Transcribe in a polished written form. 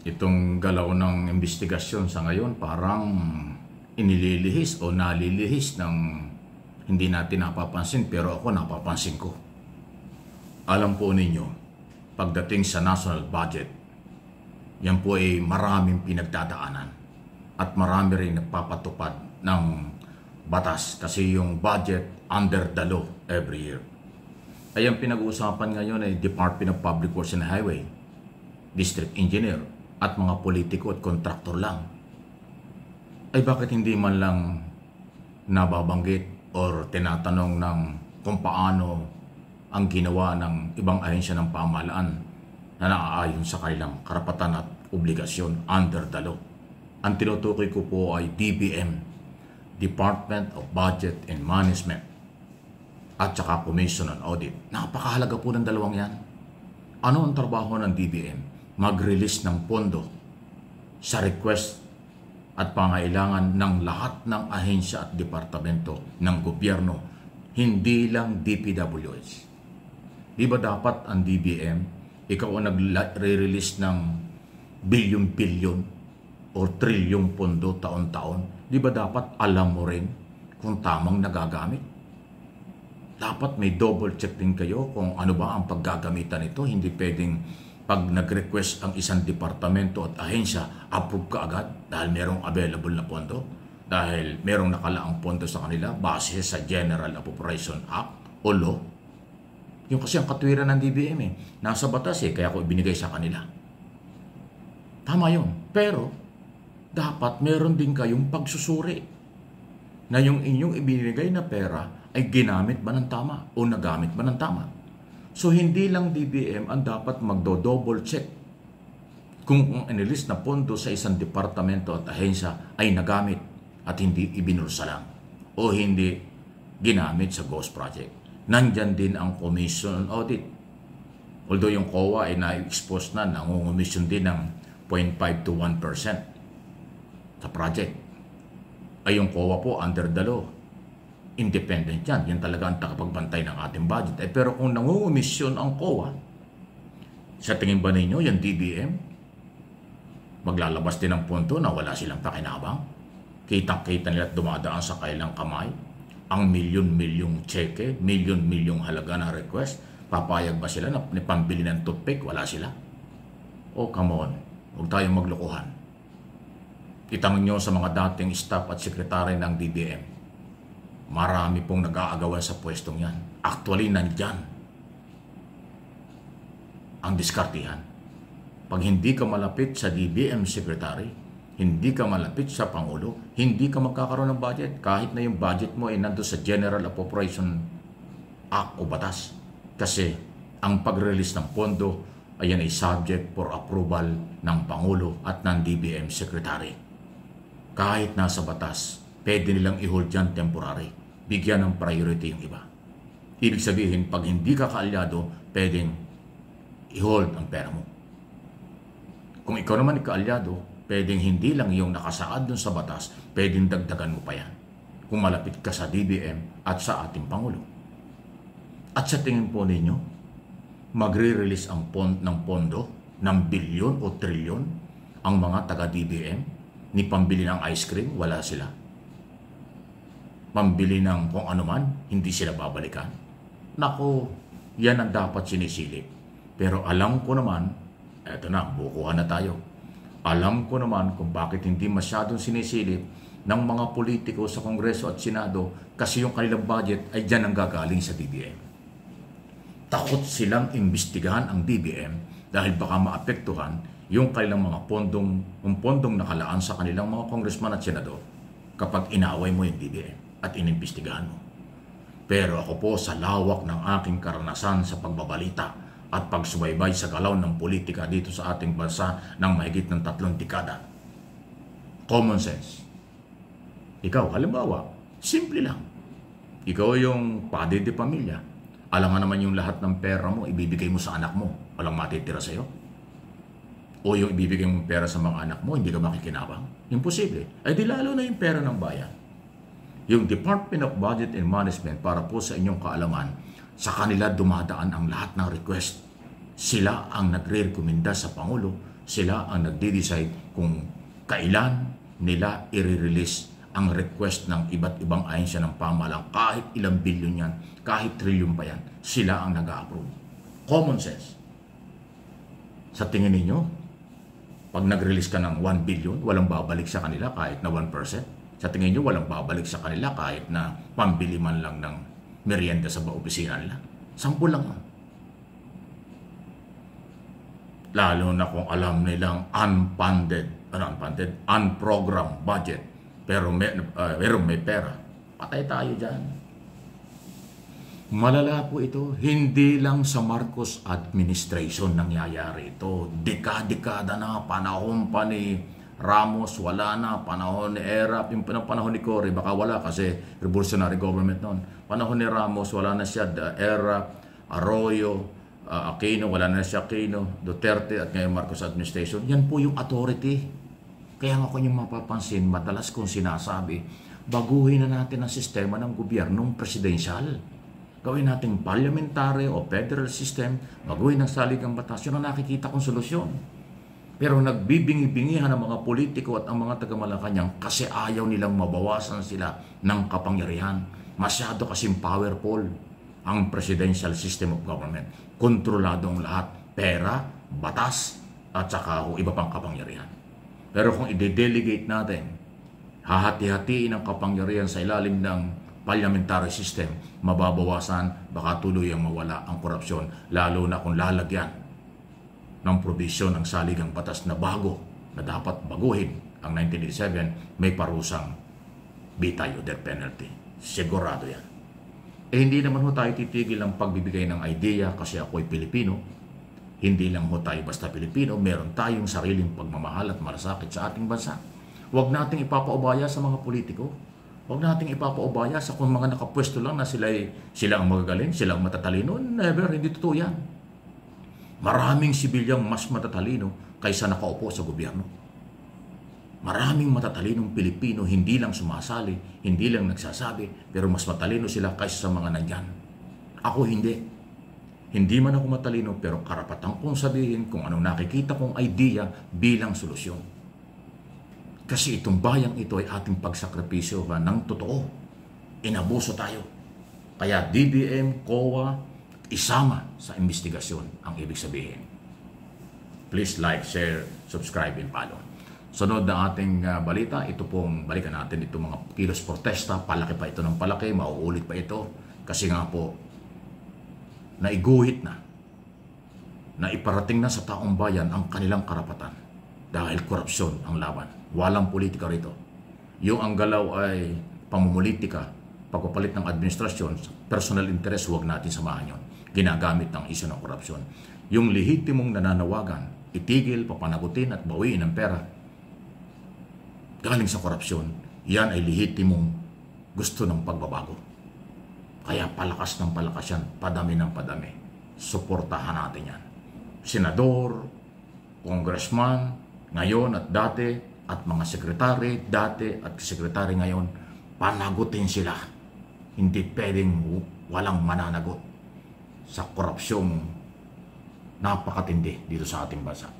Itong galaw ng investigasyon sa ngayon parang inililihis o nalilihis ng hindi natin napapansin, pero ako napapansin ko. Alam po ninyo, pagdating sa national budget, yan po ay maraming pinagdadaanan at marami rin nagpapatupad ng batas kasi yung budget under the law every year. Ay ang pinag-uusapan ngayon ay Department of Public Works and Highway, District Engineer, at mga politiko at kontraktor lang. Ay bakit hindi man lang nababanggit or tinatanong ng kung paano ang ginawa ng ibang ahensya ng pamahalaan na naaayon sa kanilang karapatan at obligasyon under the law. Ang tinutukoy ko po ay DBM, Department of Budget and Management, at saka Commission on Audit. Napakahalaga po ng dalawang yan. Ano ang trabaho ng DBM? Mag-release ng pondo sa request at pangailangan ng lahat ng ahensya at departamento ng gobyerno, hindi lang DPWH. Di ba dapat ang DBM, ikaw ang nag-release ng bilyon-bilyon o trilyong pondo taon-taon, di ba dapat alam mo rin kung tamang nagagamit? Dapat may double check din kayo kung ano ba ang paggagamitan nito. Hindi pwedeng pag nag-request ang isang departamento at ahensya, approve ka agad dahil merong available na pondo, dahil merong nakalaang pondo sa kanila base sa General Appropriation Act o law. Yung kasi ang katwiran ng DBM nasa batas kaya ko ibinigay sa kanila. Tama yun. Pero dapat meron din kayong pagsusuri na yung inyong ibinigay na pera ay ginamit ba ng tama o nagamit ba ng tama. So hindi lang DBM ang dapat magdo-double check kung ang inilis na pondo sa isang departamento at ahensya ay nagamit at hindi ibinulsa lang o hindi ginamit sa ghost project. Nandyan din ang Commission on Audit. Although yung COA ay na-expose na, nangungumisyon din ng 0.5 to 1% sa project. Ay yung COA po under the law, independent yan. Yan talaga ang takapagbantay ng ating budget. Pero kung nangungumisyon ang COA, sa tingin ba ninyo, yung DBM, maglalabas din ng punto na wala silang pakinabang? Kitang-kita nila at dumadaan sa kailang kamay ang milyon-milyong cheque, milyon-milyong halaga na request. Papayag ba sila na pambili ng toothpick? Wala sila. Oh, come on. Huwag tayong maglokohan. Itanong nyo sa mga dating staff at sekretary ng DBM. Marami pong nag-aagawan sa pwestong yan. Actually, nandyan ang diskartihan. Pag hindi ka malapit sa DBM Secretary, hindi ka malapit sa Pangulo, hindi ka magkakaroon ng budget. Kahit na yung budget mo ay nandun sa General Appropriation Act o batas. Kasi ang pag-release ng pondo ay yan ay subject for approval ng Pangulo at ng DBM Secretary. Kahit nasa batas, pwede nilang i-hold yan temporary. Bigyan ng priority yung iba. Ibig sabihin, pag hindi ka kaalyado, pwedeng i-hold ang pera mo. Kung ikaw naman kaalyado, pwedeng hindi lang yung nakasaad dun sa batas, pwedeng dagdagan mo pa yan. Kung malapit ka sa DBM at sa ating Pangulo. At sa tingin po ninyo, magre-release ng pondo ng bilyon o trilyon ang mga taga-DBM ni pambili ng ice cream, wala sila. Pambili ng kung ano man, hindi sila babalikan. Nako, yan ang dapat sinisilip. Pero alam ko naman, eto na, bukuhan na tayo. Alam ko naman kung bakit hindi masyadong sinisilip ng mga politiko sa Kongreso at Senado kasi yung kanilang budget ay dyan ang gagaling sa DBM. Takot silang imbestigahan ang DBM dahil baka maapektuhan yung kanilang mga pondong nakalaan sa kanilang mga congressman at senador kapag inaway mo yung DBM at inimbestigahan mo. Pero ako po sa lawak ng aking karanasan sa pagbabalita at pagsubaybay sa galaw ng politika dito sa ating bansa ng mahigit ng 3 dekada. Common sense. Ikaw, halimbawa, simple lang. Ikaw yung padre de pamilya. Alam nga naman yung lahat ng pera mo, ibibigay mo sa anak mo. Walang matitira sa'yo. O yung ibibigay mong pera sa mga anak mo, hindi ka makikinabang. Imposible. Ay di lalo na yung pera ng bayan. Yung Department of Budget and Management, para po sa inyong kaalaman, sa kanila dumadaan ang lahat ng request. Sila ang nagre-rekomenda sa Pangulo Sila ang nagde-decide kung kailan nila i-release ang request ng iba't ibang ahensya ng pamahalaan. Kahit ilang bilyon yan, kahit trilyon pa yan, sila ang nag-a-approve. Common sense. Sa tingin ninyo, pag nag-release ka ng 1 billion, walang babalik sa kanila kahit na 1%? Sa tingin nyo, walang babalik sa kanila kahit na pambili man lang ng merienda sa opisina nila? 10 lang yan. Lalo na kung alam nilang unprogrammed budget, pero may pera. Patay tayo dyan. Malala po ito, hindi lang sa Marcos administration nangyayari ito. Dekada na, panahon pa ni Ramos, wala na. Panahon ni ERA, yung panahon ni Cory, baka wala kasi revolutionary government noon. Panahon ni Ramos, wala na siya. ERA, Arroyo, Aquino, wala na siya Aquino, Duterte at ngayon Marcos administration. Yan po yung authority. Kaya nga kung yung mapapansin, madalas kong sinasabi, baguhin na natin ang sistema ng gobyernong presidensyal. Gawin natin parliamentary o federal system, baguhin ang saligang batas. Yun ang nakikita kong solusyon. Pero nagbibingi-bingihan ang mga politiko at ang mga taga-Malacanang kasi ayaw nilang mabawasan sila ng kapangyarihan. Masyado kasing powerful ang presidential system of government. Kontrolado ang lahat. Pera, batas, at saka iba pang kapangyarihan. Pero kung i-delegate natin, hahati-hatiin ang kapangyarihan sa ilalim ng parliamentary system, mababawasan, baka tuluyang mawala ang korupsyon, lalo na kung lalagyan ng probisyon ang saligang batas na bago na dapat baguhin ang 1987, may parusang bitay o death penalty. Sigurado yan. Hindi naman ho tayo titigil ng pagbibigay ng idea kasi ako'y Pilipino. Hindi lang ho tayo basta Pilipino, meron tayong sariling pagmamahal at malasakit sa ating bansa. Huwag nating ipapaubaya sa mga politiko. Huwag nating ipapaubaya sa kung mga nakapwesto lang na sila ang magagaling, sila ang matatalino. Never, hindi totoo yan. Maraming sibilyang mas matatalino kaysa nakaupo sa gobyerno. Maraming matatalinong Pilipino hindi lang sumasali, hindi lang nagsasabi, pero mas matalino sila kaysa sa mga nandyan. Ako hindi. Hindi man ako matalino, pero karapatan kong sabihin kung anong nakikita kong idea bilang solusyon. Kasi itong bayang ito ay ating pagsakripisyo ng totoo. Inabuso tayo. Kaya DBM, COA, isama sa investigasyon ang ibig sabihin. Please like, share, subscribe, and follow. Sunod na ating balita, ito pong balikan natin itong mga kilos protesta. Palaki pa ito ng palaki, mauulit pa ito. Kasi nga po, naiguhit na iparating na sa taong bayan ang kanilang karapatan. Dahil korupsyon ang laban. Walang politika rito. Yung ang galaw ay pamumulitika, pagpapalit ng administrasyon, personal interest, huwag natin samahan yun. Ginagamit ng isyu ng korupsyon. Yung lehitimong nananawagan, itigil, papanagutin at bawiin ang pera galing sa korupsyon, yan ay lehitimong gusto ng pagbabago. Kaya palakas ng palakas yan, padami ng padami. Suportahan natin yan. Senador, congressman, ngayon at dati, at mga sekretary, dati at sekretary ngayon, panagutin sila. Hindi pwedeng walang mananagot sa korupsyong napakatindi dito sa ating bansa.